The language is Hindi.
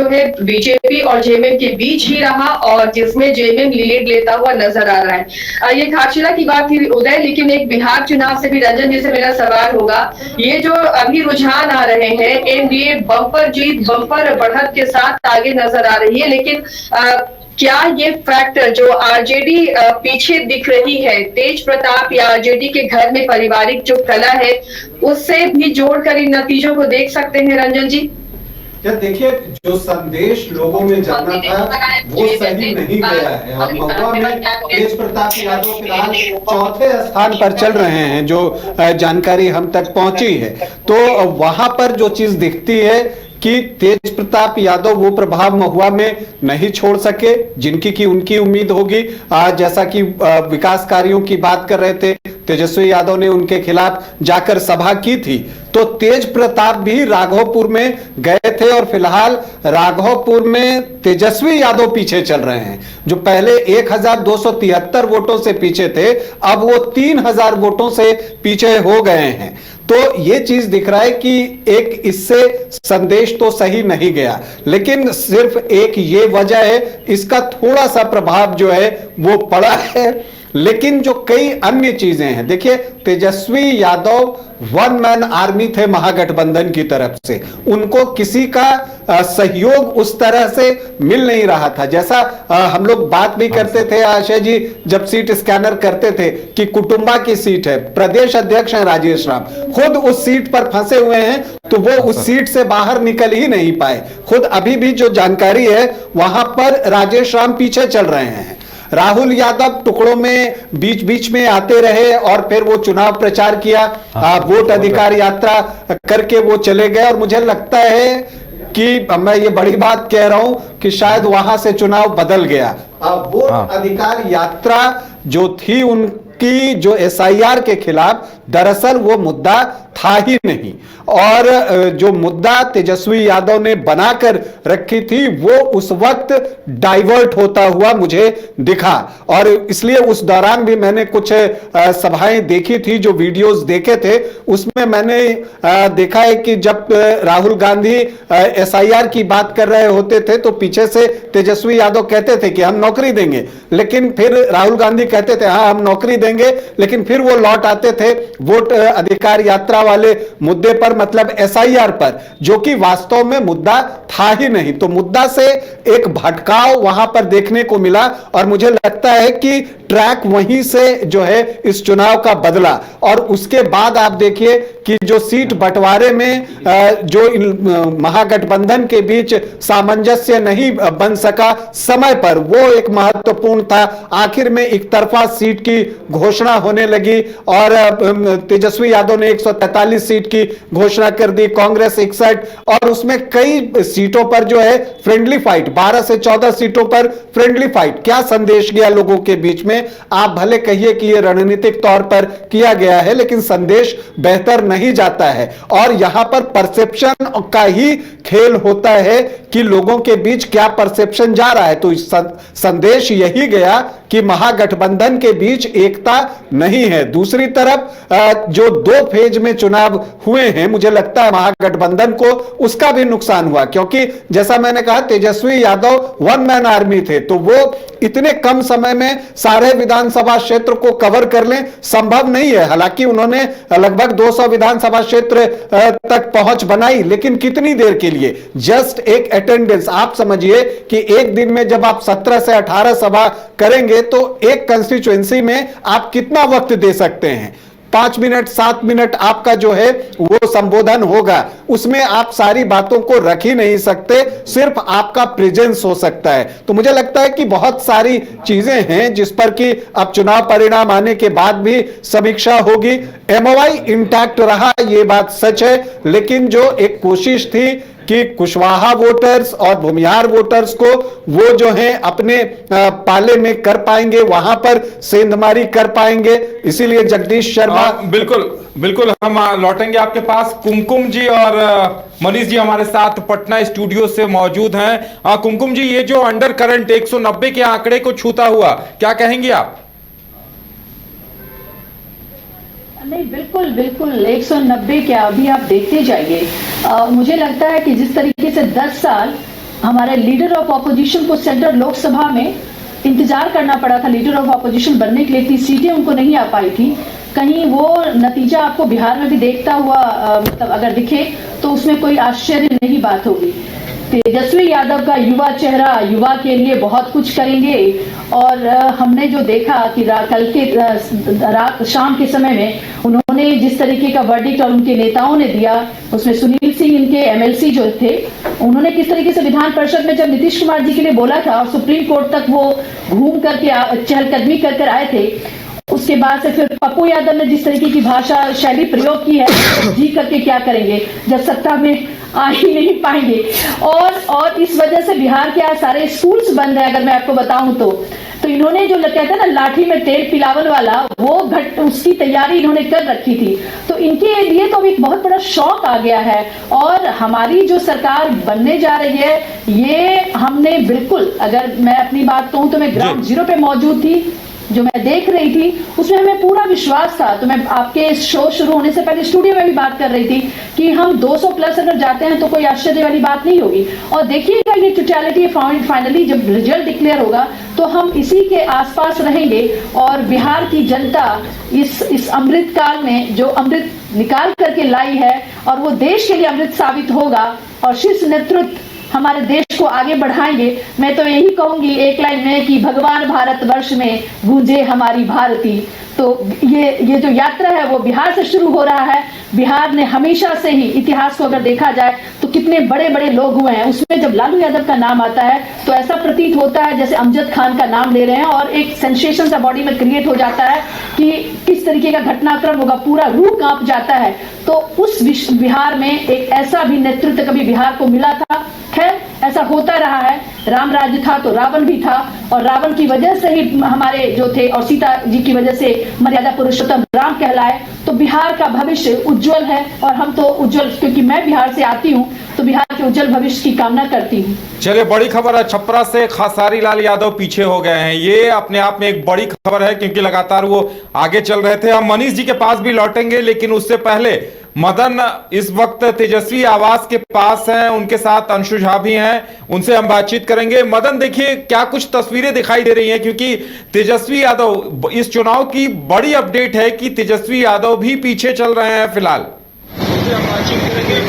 जो है बीजेपी और जेएमएम के बीच ही रहा और जिसमें जेएमएम लीड लेता हुआ नजर आ रहा है। ये घाटशिला की बात थी उदय, लेकिन एक बिहार चुनाव से भी रंजन जी से मेरा सवाल होगा। ये जो अभी रुझान आ रहे हैं, एनडीए बम्पर जीत बम्पर बढ़त के साथ आगे नजर आ रही है, लेकिन क्या ये फैक्टर जो आरजेडी पीछे दिख रही है, तेज प्रताप या आरजेडी के घर में पारिवारिक जो कला है, उससे भी जोड़कर इन नतीजों को देख सकते हैं रंजन जी? क्या देखिए, जो संदेश लोगों में जाना था वो सही नहीं गया है और महुआ में तेज प्रताप यादव फिलहाल चौथे स्थान पर चल रहे हैं, जो जानकारी हम तक पहुंची है। तो वहां पर जो चीज दिखती है कि तेज प्रताप यादव वो प्रभाव महुआ में नहीं छोड़ सके जिनकी की उनकी उम्मीद होगी। जैसा कि विकास कार्यों की बात कर रहे थे, तेजस्वी यादव ने उनके खिलाफ जाकर सभा की थी, तो तेज प्रताप भी राघवपुर में गए थे और फिलहाल राघवपुर में तेजस्वी यादव पीछे चल रहे हैं। जो पहले 1273 वोटों से पीछे थे, अब वो 3000 वोटों से पीछे हो गए हैं। तो ये चीज दिख रहा है कि एक इससे संदेश तो सही नहीं गया, लेकिन सिर्फ एक ये वजह है, इसका थोड़ा सा प्रभाव जो है वो पड़ा है। लेकिन जो कई अन्य चीजें हैं, देखिए Tejashwi Yadav one man army थे महागठबंधन की तरफ से, उनको किसी का सहयोग उस तरह से मिल नहीं रहा था। जैसा हम लोग बात भी करते थे आशय जी, जब सीट स्कैनर करते थे कि कुटुंबा की सीट है, प्रदेश अध्यक्ष हैं राजेश राम, खुद उस सीट पर फंसे हुए हैं, तो वो उस सीट से बाहर निकल ही नहीं पाए। खुद अभी भी जो जानकारी है वहां पर राजेश राम पीछे चल रहे हैं। राहुल यादव टुकड़ों में बीच बीच में आते रहे और फिर वो चुनाव प्रचार किया, वोट अधिकार यात्रा करके वो चले गए। और मुझे लगता है कि मैं ये बड़ी बात कह रहा हूं कि शायद वहां से चुनाव बदल गया। वोट अधिकार यात्रा जो थी उनकी, जो एसआईआर के खिलाफ, दरअसल वो मुद्दा था ही नहीं, और जो मुद्दा तेजस्वी यादव ने बनाकर रखी थी वो उस वक्त डाइवर्ट होता हुआ मुझे दिखा। और इसलिए उस दौरान भी मैंने कुछ सभाएं देखी थी, जो वीडियोस देखे थे, उसमें मैंने देखा है कि जब राहुल गांधी एसआईआर की बात कर रहे होते थे तो पीछे से तेजस्वी यादव कहते थे कि हम नौकरी देंगे, लेकिन फिर राहुल गांधी कहते थे हाँ हम नौकरी देंगे, लेकिन फिर वो लौट आते थे वोट अधिकार यात्रा वाले मुद्दे पर, मतलब एसआईआर पर, जो कि वास्तव में मुद्दा था ही नहीं। तो मुद्दा से एक भटकाव वहां पर देखने को मिला और मुझे लगता है कि ट्रैक वहीं से जो है इस चुनाव का बदला। और उसके बाद आप देखिए कि जो सीट बंटवारे में जो महागठबंधन के बीच सामंजस्य नहीं बन सका समय पर, वो एक महत्वपूर्ण था। आखिर में एक तरफा सीट की घोषणा होने लगी और तेजस्वी यादव ने 143 सीट की घोषणा कर दी, कांग्रेस 61, और उसमें कई सीटों पर जो है फ्रेंडली फाइट, 12 से 14 सीटों पर फ्रेंडली फाइट। क्या संदेश गया लोगों के बीच में? आप भले कहिए कि यह रणनीतिक तौर पर किया गया है, लेकिन संदेश बेहतर नहीं जाता है। और यहां पर परसेप्शन का ही खेल होता है कि लोगों के बीच क्या परसेप्शन जा रहा है। तो संदेश यही गया कि महागठबंधन के बीच एकता नहीं है। दूसरी तरफ जो 2 फेज में चुनाव हुए हैं, मुझे लगता है महागठबंधन को उसका भी नुकसान हुआ, क्योंकि जैसा मैंने कहा Tejashwi Yadav one man army थे, तो वो इतने कम समय में सारे विधानसभा क्षेत्र को कवर कर लें संभव नहीं है। हालांकि उन्होंने लगभग 200 विधानसभा क्षेत्र तक पहुंच बनाई, लेकिन कितनी देर के लिए? जस्ट एक अटेंडेंस। आप समझिए कि एक दिन में जब आप 17 से 18 सभा करेंगे तो एक कंस्टिट्यूएंसी में आप कितना वक्त दे सकते हैं? 5 मिनट 7 मिनट आपका जो है वो संबोधन होगा, उसमें आप सारी बातों को रख ही नहीं सकते, सिर्फ आपका प्रेजेंस हो सकता है। तो मुझे लगता है कि बहुत सारी चीजें हैं जिस पर कि अब चुनाव परिणाम आने के बाद भी समीक्षा होगी। एमओआई इंटैक्ट रहा, ये बात सच है, लेकिन जो एक कोशिश थी कि कुशवाहा वोटर्स और भूमिहार वोटर्स को वो जो है अपने पाले में कर पाएंगे, वहां पर सेंधमारी कर पाएंगे, इसीलिए जगदीश शर्मा। बिल्कुल बिल्कुल, हम लौटेंगे आपके पास। कुमकुम जी और मनीष जी हमारे साथ पटना स्टूडियो से मौजूद हैं। कुमकुम जी, ये जो अंडर करंट 190 के आंकड़े को छूता हुआ, क्या कहेंगे आप? नहीं, बिल्कुल बिल्कुल 190 क्या, अभी आप देखते जाइए। मुझे लगता है कि जिस तरीके से 10 साल हमारे लीडर ऑफ ऑपोजिशन को सेंट्रल लोकसभा में इंतजार करना पड़ा था लीडर ऑफ ऑपोजिशन बनने के लिए। 30 सीटें उनको नहीं आ पाई थी। कहीं वो नतीजा आपको बिहार में भी देखता हुआ मतलब अगर दिखे तो उसमें कोई आश्चर्य नहीं बात होगी। तेजस्वी यादव का युवा चेहरा युवा के लिए बहुत कुछ करेंगे और हमने जो देखा कि कल के रात शाम के समय में उन्होंने जिस तरीके का वर्डिक्ट और उनके नेताओं ने दिया, उसमें सुनील सिंह इनके एमएलसी जो थे, उन्होंने किस तरीके से विधान परिषद में जब नीतीश कुमार जी के लिए बोला था और सुप्रीम कोर्ट तक वो घूम करके चहलकदमी कर आए थे, उसके बाद से फिर पप्पू यादव ने जिस तरीके की भाषा शैली प्रयोग की है, जी करके क्या करेंगे जब सत्ता में आ ही नहीं पाएंगे। और इस वजह से बिहार के आज सारे स्कूल्स बंद है। अगर मैं आपको बताऊं तो इन्होंने जो कहते हैं ना लाठी में तेल पिलावन वाला, वो उसकी तैयारी इन्होंने कर रखी थी। तो इनके लिए तो एक बहुत बड़ा शौक आ गया है। और हमारी जो सरकार बनने जा रही है, ये हमने बिल्कुल, अगर मैं अपनी बात कहूं तो मैं ग्राउंड जीरो पे मौजूद थी, जो मैं देख रही थी उसमें हमें पूरा विश्वास था। तो मैं आपके शो शुरू होने से पहले स्टूडियो में भी बात कर रही थी कि हम 200 प्लस अगर जाते हैं तो कोई आश्चर्य वाली बात नहीं होगी। और देखिएगा ये टोटलिटी फाइनली जब रिजल्ट डिक्लेयर होगा तो हम इसी के आसपास रहेंगे और बिहार की जनता इस अमृत काल में जो अमृत निकाल करके लाई है और वो देश के लिए अमृत साबित होगा और शीर्ष नेतृत्व हमारे देश को आगे बढ़ाएंगे। मैं तो यही कहूंगी एक लाइन में कि भगवान भारतवर्ष में गूंजे हमारी भारती। तो ये जो यात्रा है वो बिहार से शुरू हो रहा है। बिहार ने हमेशा से ही इतिहास को अगर देखा जाए तो कितने बड़े बड़े लोग हुए हैं, उसमें जब लालू यादव का नाम आता है तो ऐसा प्रतीत होता है जैसे अमजद खान का नाम ले रहे हैं और एक सेंसेशन सा बॉडी में क्रिएट हो जाता है कि किस तरीके का घटनाक्रम होगा, पूरा रूह कांप जाता है। तो उस बिहार में एक ऐसा भी नेतृत्व कभी बिहार को मिला था। खैर ऐसा होता रहा है, राम राज्य था तो रावण भी था और रावण की वजह से ही हमारे जो थे और सीता जी की वजह से मर्यादा पुरुषोत्तम राम कहलाए। तो बिहार का भविष्य उज्जवल है और हम तो उज्जवल, क्योंकि मैं बिहार से आती हूँ तो बिहार के उज्जवल भविष्य की कामना करती हूँ। चलिए, बड़ी खबर है, छपरा से खेसारी लाल यादव पीछे हो गए हैं। ये अपने आप में एक बड़ी खबर है क्योंकि लगातार वो आगे चल रहे थे। हम मनीष जी के पास भी लौटेंगे, लेकिन उससे पहले मदन इस वक्त तेजस्वी आवास के पास हैं, उनके साथ अंशु झा भी हैं, उनसे हम बातचीत करेंगे। मदन, देखिए क्या कुछ तस्वीरें दिखाई दे रही हैं, क्योंकि तेजस्वी यादव, इस चुनाव की बड़ी अपडेट है कि तेजस्वी यादव भी पीछे चल रहे हैं फिलहाल। बातचीत करेंगे।